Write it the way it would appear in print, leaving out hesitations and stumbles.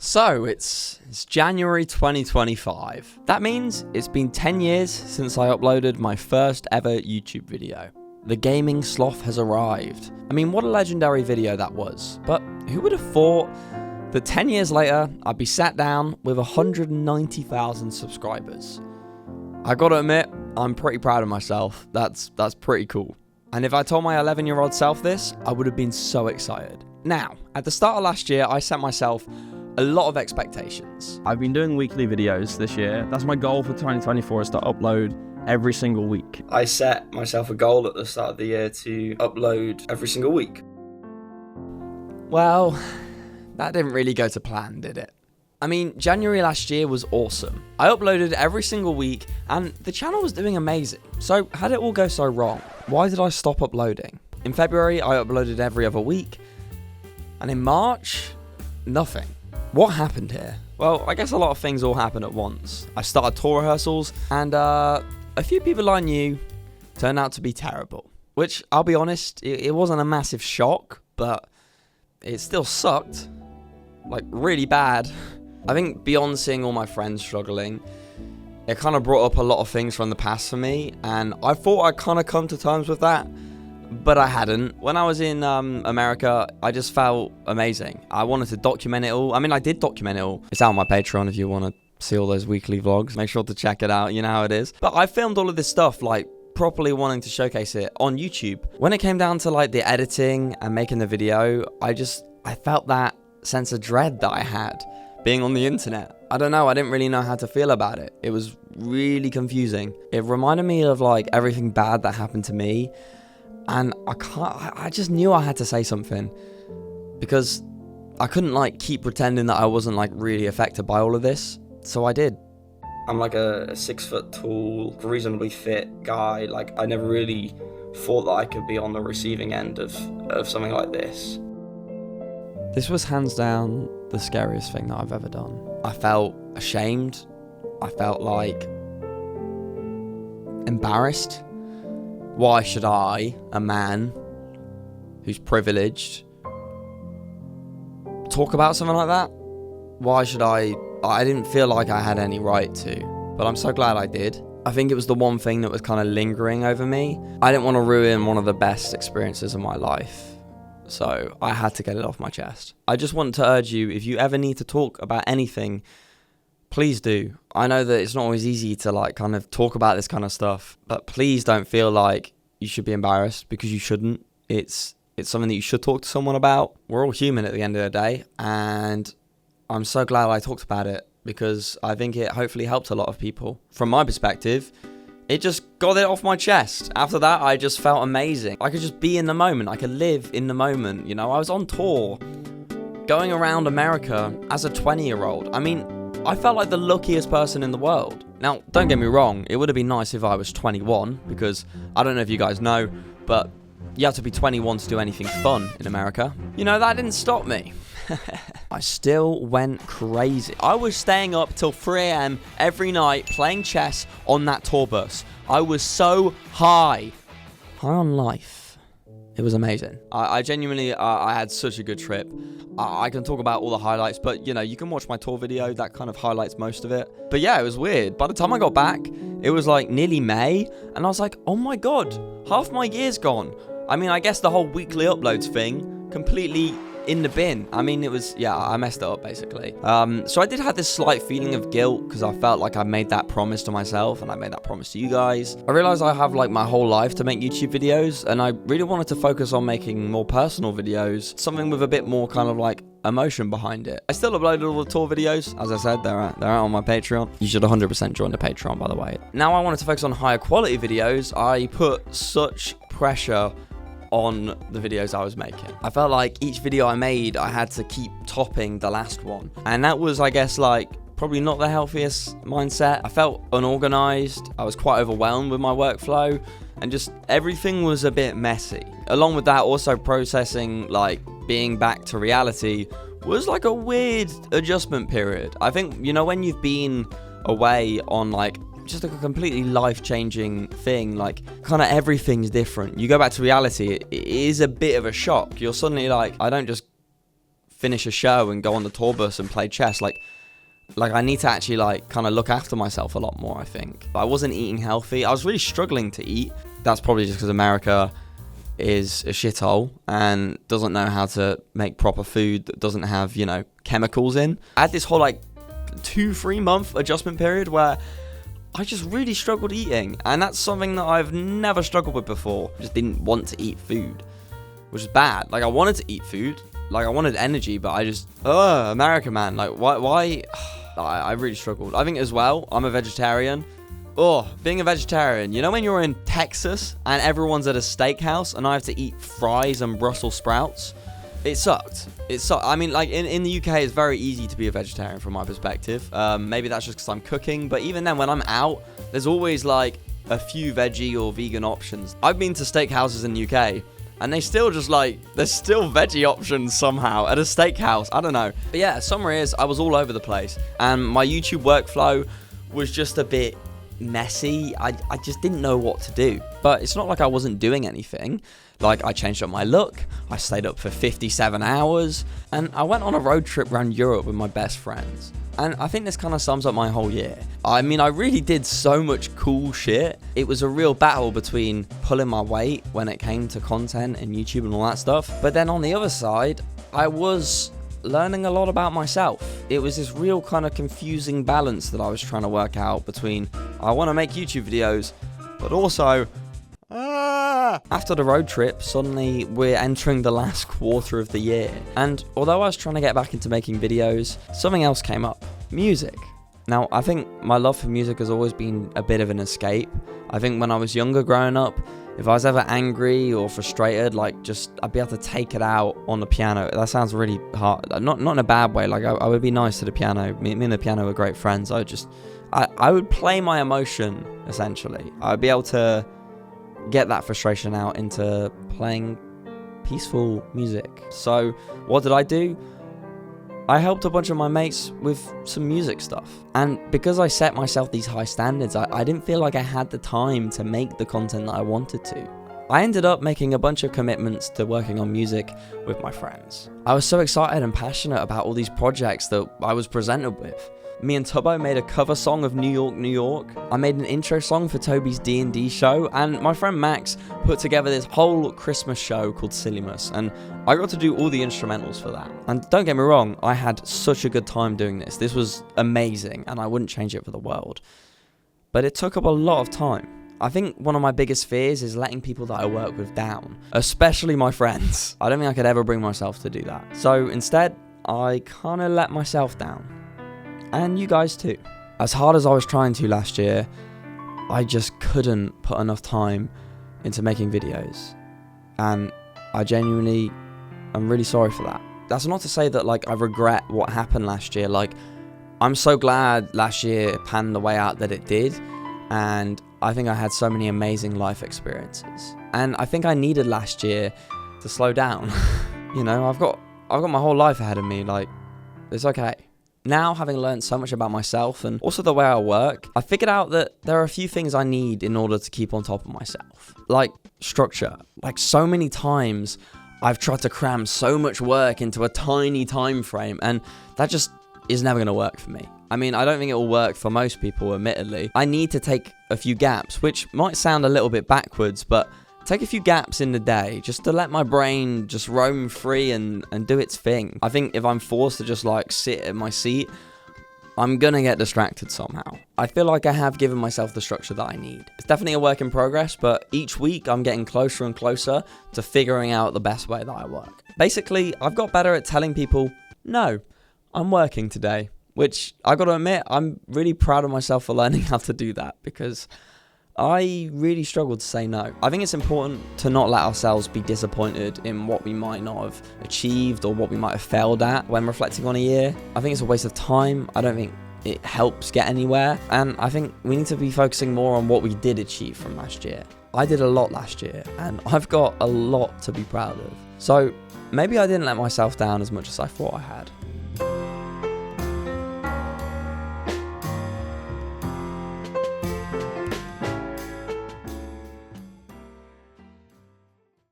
So, it's January 2025. That means it's been 10 years since I uploaded my first ever YouTube video. The gaming sloth has arrived. I mean, what a legendary video that was. But who would have thought that 10 years later, I'd be sat down with 190,000 subscribers. I gotta admit, I'm pretty proud of myself. That's pretty cool. And if I told my 11-year-old self this, I would have been so excited. Now, at the start of last year, I set myself a lot of expectations. I've been doing weekly videos this year. That's my goal for 2024, is to upload every single week. I set myself a goal at the start of the year to upload every single week. Well, that didn't really go to plan, did it? I mean, January last year was awesome. I uploaded every single week and the channel was doing amazing. So how did it all go so wrong? Why did I stop uploading? In February, I uploaded every other week. And in March, nothing. What happened here? Well, I guess a lot of things all happened at once. I started tour rehearsals, and a few people I knew turned out to be terrible. Which, I'll be honest, it wasn't a massive shock, but it still sucked. Like, really bad. I think beyond seeing all my friends struggling, it kind of brought up a lot of things from the past for me, and I thought I'd kind of come to terms with that. But I hadn't. When I was in America, I just felt amazing. I wanted to document it all. I mean, I did document it all. It's out on my Patreon if you want to see all those weekly vlogs. Make sure to check it out. You know how it is. But I filmed all of this stuff, like, properly wanting to showcase it on YouTube. When it came down to, like, the editing and making the video, I felt that sense of dread that I had being on the internet. I don't know. I didn't really know how to feel about it. It was really confusing. It reminded me of, like, everything bad that happened to me. And I just knew I had to say something, because I couldn't like keep pretending that I wasn't like really affected by all of this. So I did. I'm like a 6 foot tall, reasonably fit guy. Like, I never really thought that I could be on the receiving end of something like this. This was hands down the scariest thing that I've ever done. I felt ashamed. I felt like embarrassed. Why should I, a man who's privileged, talk about something like that? Why should I didn't feel like I had any right to, but I'm so glad I did. I think it was the one thing that was kind of lingering over me. I didn't want to ruin one of the best experiences of my life, so I had to get it off my chest. I just want to urge you, if you ever need to talk about anything, please do. I know that it's not always easy to like kind of talk about this kind of stuff, but please don't feel like you should be embarrassed, because you shouldn't. It's something that you should talk to someone about. We're all human at the end of the day, and I'm so glad I talked about it, because I think it hopefully helped a lot of people. From my perspective, it just got it off my chest. After that, I just felt amazing. I could just be in the moment. I could live in the moment. You know, I was on tour, going around America as a 20-year-old. I mean, I felt like the luckiest person in the world. Now, don't get me wrong, it would have been nice if I was 21, because I don't know if you guys know, but you have to be 21 to do anything fun in America. You know, that didn't stop me. I still went crazy. I was staying up till 3 a.m. every night playing chess on that tour bus. I was so high on life. It was amazing. I genuinely, I had such a good trip. I can talk about all the highlights, but you know, you can watch my tour video. That kind of highlights most of it. But yeah, it was weird. By the time I got back, it was like nearly May, and I was like, oh my God, half my year's gone. I mean, I guess the whole weekly uploads thing completely in the bin. I mean, it was, yeah, I messed it up basically. So I did have this slight feeling of guilt, because I felt like I made that promise to myself, and I made that promise to you guys. I realized I have like my whole life to make YouTube videos, and I really wanted to focus on making more personal videos, something with a bit more kind of like emotion behind it. I still uploaded all the tour videos. As I said, they're out on my Patreon. You should 100% join the Patreon, by the way. Now I wanted to focus on higher quality videos. I put such pressure on the videos I was making. I felt like each video I made, I had to keep topping the last one. And that was, I guess, like, probably not the healthiest mindset. I felt unorganized. I was quite overwhelmed with my workflow, and just everything was a bit messy. Along with that, also processing, like, being back to reality was like a weird adjustment period. I think, you know, when you've been away on, like, just like a completely life-changing thing, like kind of everything's different. You go back to reality, it is a bit of a shock. You're suddenly like, I don't just finish a show and go on the tour bus and play chess. Like I need to actually like kind of look after myself a lot more, I think. I wasn't eating healthy. I was really struggling to eat. That's probably just because America is a shithole and doesn't know how to make proper food that doesn't have, you know, chemicals in. I had this whole like 2-3 month adjustment period where I just really struggled eating, and that's something that I've never struggled with before. I just didn't want to eat food, which is bad. Like I wanted to eat food, like I wanted energy, but I just, America, man, like why? I really struggled. I think as well, I'm a vegetarian. Being a vegetarian, you know when you're in Texas and everyone's at a steakhouse and I have to eat fries and Brussels sprouts? It sucked. I mean, like, in the UK, it's very easy to be a vegetarian from my perspective. Maybe that's just because I'm cooking, but even then, when I'm out, there's always, like, a few veggie or vegan options. I've been to steakhouses in the UK, and they still just, like, there's still veggie options somehow at a steakhouse. I don't know. But yeah, summary is, I was all over the place, and my YouTube workflow was just a bit messy. I just didn't know what to do. But it's not like I wasn't doing anything. Like, I changed up my look, I stayed up for 57 hours, and I went on a road trip around Europe with my best friends. And I think this kind of sums up my whole year. I mean, I really did so much cool shit. It was a real battle between pulling my weight when it came to content and YouTube and all that stuff. But then on the other side, I was learning a lot about myself. It was this real kind of confusing balance that I was trying to work out between, I want to make YouTube videos, but also, after the road trip, suddenly we're entering the last quarter of the year. And although I was trying to get back into making videos, something else came up. Music. Now, I think my love for music has always been a bit of an escape. I think when I was younger growing up, if I was ever angry or frustrated, like I'd be able to take it out on the piano. That sounds really hard. Not in a bad way. Like I would be nice to the piano. Me and the piano were great friends. I would play my emotion, essentially. I'd be able to get that frustration out into playing peaceful music. So what did I do? I helped a bunch of my mates with some music stuff. And because I set myself these high standards, I didn't feel like I had the time to make the content that I wanted to. I ended up making a bunch of commitments to working on music with my friends. I was so excited and passionate about all these projects that I was presented with. Me and Tubbo made a cover song of New York, New York. I made an intro song for Toby's D&D show, and my friend Max put together this whole Christmas show called Sillymas, and I got to do all the instrumentals for that. And don't get me wrong, I had such a good time doing this. This was amazing, and I wouldn't change it for the world. But it took up a lot of time. I think one of my biggest fears is letting people that I work with down, especially my friends. I don't think I could ever bring myself to do that. So instead, I kind of let myself down. And you guys too. As hard as I was trying to last year, I just couldn't put enough time into making videos. And I genuinely am really sorry for that. That's not to say that like I regret what happened last year. Like, I'm so glad last year panned the way out that it did. And I think I had so many amazing life experiences. And I think I needed last year to slow down. You know, I've got my whole life ahead of me. Like, it's okay. Now, having learned so much about myself and also the way I work, I figured out that there are a few things I need in order to keep on top of myself. Like structure. Like so many times, I've tried to cram so much work into a tiny time frame, and that just is never going to work for me. I mean, I don't think it will work for most people, admittedly. I need to take a few gaps, which might sound a little bit backwards, but take a few gaps in the day just to let my brain just roam free and do its thing. I think if I'm forced to just like sit at my seat, I'm gonna get distracted somehow. I feel like I have given myself the structure that I need. It's definitely a work in progress, but each week I'm getting closer and closer to figuring out the best way that I work. Basically, I've got better at telling people, no, I'm working today, which I gotta admit, I'm really proud of myself for learning how to do that, because I really struggled to say no. I think it's important to not let ourselves be disappointed in what we might not have achieved or what we might have failed at when reflecting on a year. I think it's a waste of time. I don't think it helps get anywhere. And I think we need to be focusing more on what we did achieve from last year. I did a lot last year, and I've got a lot to be proud of. So maybe I didn't let myself down as much as I thought I had.